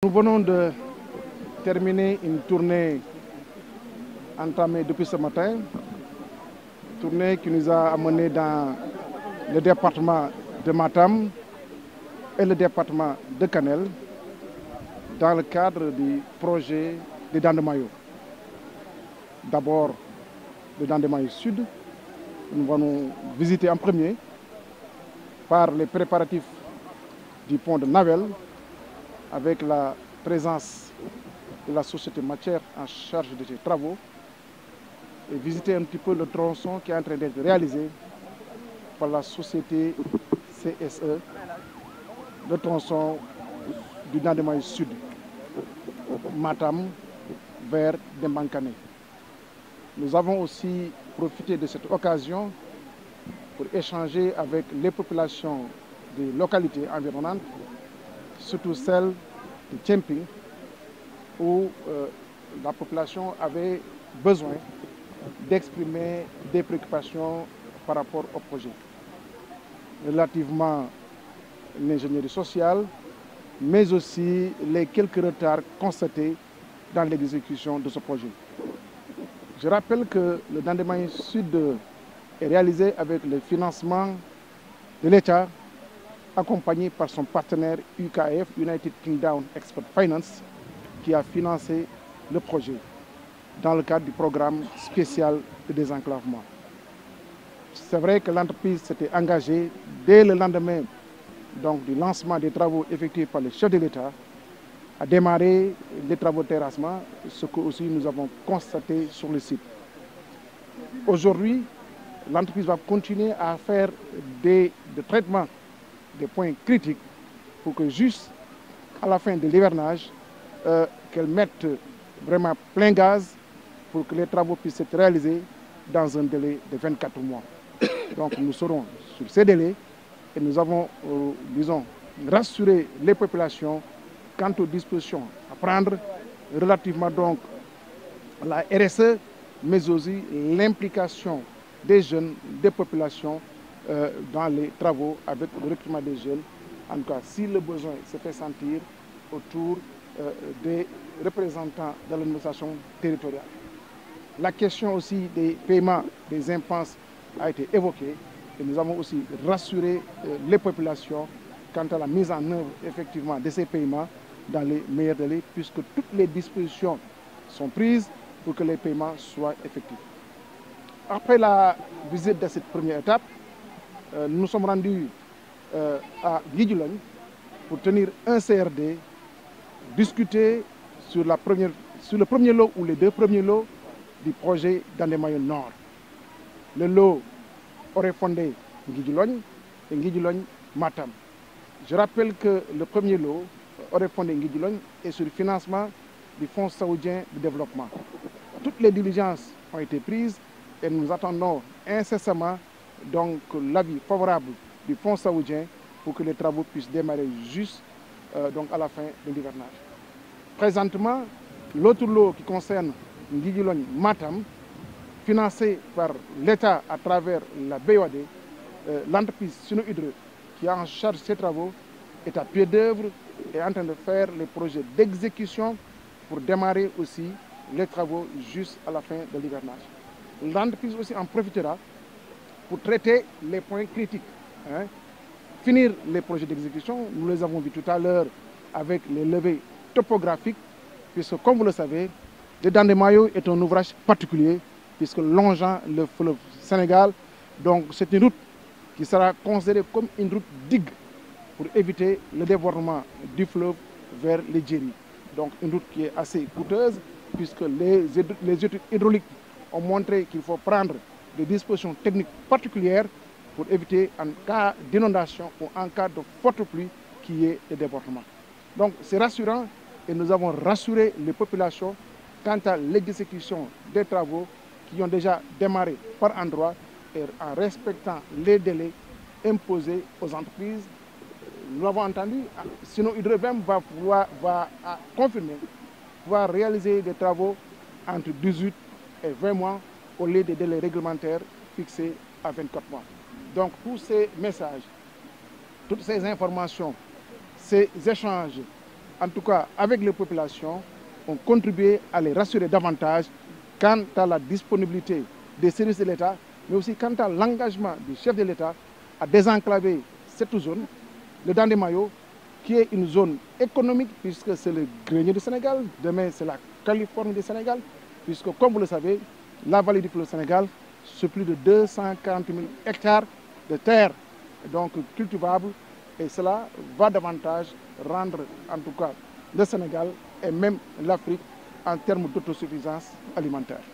Nous venons de terminer une tournée entamée depuis ce matin, tournée qui nous a amenés dans le département de Matam et le département de Kanel dans le cadre du projet des Dents de Mayo. D'abord, le Dents de Mayo Sud, nous allons visiter en premier par les préparatifs du pont de Navel avec la présence de la société matière en charge de ces travaux et visiter un petit peu le tronçon qui est en train d'être réalisé par la société CSE, le tronçon du Dents de Mayo Sud, Matam vers Dembankane. Nous avons aussi profité de cette occasion pour échanger avec les populations des localités environnantes, surtout celles de Tchemping, où la population avait besoin d'exprimer des préoccupations par rapport au projet. Relativement à l'ingénierie sociale, mais aussi les quelques retards constatés dans l'exécution de ce projet. Je rappelle que le Dents de Mayo Sud est réalisé avec le financement de l'État, accompagné par son partenaire UKF, United Kingdom Export Finance, qui a financé le projet dans le cadre du programme spécial de désenclavement. C'est vrai que l'entreprise s'était engagée dès le lendemain du lancement des travaux effectués par le chef de l'État à démarrer les travaux de terrassement, ce que aussi nous avons constaté sur le site. Aujourd'hui, l'entreprise va continuer à faire des traitements des points critiques pour que juste à la fin de l'hivernage, qu'elle mette vraiment plein gaz pour que les travaux puissent être réalisés dans un délai de 24 mois. Donc nous serons sur ces délais et nous avons, disons, rassuré les populations quant aux dispositions à prendre relativement donc à la RSE, mais aussi l'implication des jeunes, des populations dans les travaux avec le recrutement des jeunes. En tout cas, si le besoin se fait sentir autour des représentants de l'administration territoriale. La question aussi des paiements des impenses a été évoquée et nous avons aussi rassuré les populations quant à la mise en œuvre effectivement de ces paiements dans les meilleurs délais, puisque toutes les dispositions sont prises pour que les paiements soient effectifs. Après la visite de cette première étape, nous nous sommes rendus à Guidjologne pour tenir un CRD, discuter sur le premier lot ou les deux premiers lots du projet Dents de Mayo Nord. Le lot aurait fondé Guidjologne et Guidjologne Matam. Je rappelle que le premier lot aurait fondé Guidjologne est sur le financement du Fonds saoudien de développement. Toutes les diligences ont été prises et nous attendons incessamment donc l'avis favorable du Fonds saoudien pour que les travaux puissent démarrer juste donc à la fin de l'hivernage. Présentement, l'autre lot qui concerne Guidjologne Matam, financé par l'État à travers la BOAD, l'entreprise Sino-Hydro qui a en charge ces travaux est à pied d'œuvre et est en train de faire les projets d'exécution pour démarrer aussi les travaux juste à la fin de l'hivernage. L'entreprise aussi en profitera pour traiter les points critiques. Finir les projets d'exécution, nous les avons vus tout à l'heure avec les levées topographiques, puisque comme vous le savez, le Dents de Mayo est un ouvrage particulier, puisque longeant le fleuve Sénégal, donc c'est une route qui sera considérée comme une route digue pour éviter le débordement du fleuve vers les Djeri. Donc une route qui est assez coûteuse, puisque les études hydrauliques ont montré qu'il faut prendre des dispositions techniques particulières pour éviter en cas d'inondation ou en cas de forte pluie qu'il y ait des débordements. Donc c'est rassurant et nous avons rassuré les populations quant à l'exécution des travaux qui ont déjà démarré par endroit et en respectant les délais imposés aux entreprises. Nous l'avons entendu, sinon Hydro-Même va confirmer pouvoir réaliser des travaux entre 18 et 20 mois au lieu des délais réglementaires fixés à 24 mois. Donc tous ces messages, toutes ces informations, ces échanges en tout cas avec les populations, ont contribué à les rassurer davantage quant à la disponibilité des services de l'État, mais aussi quant à l'engagement du chef de l'État à désenclaver cette zone, le Dandemayo, qui est une zone économique, puisque c'est le grenier du Sénégal, demain c'est la Californie du Sénégal, puisque comme vous le savez, la vallée du fleuve Sénégal, c'est plus de 240 000 hectares de terres donc cultivables, et cela va davantage rendre en tout cas le Sénégal et même l'Afrique en termes d'autosuffisance alimentaire.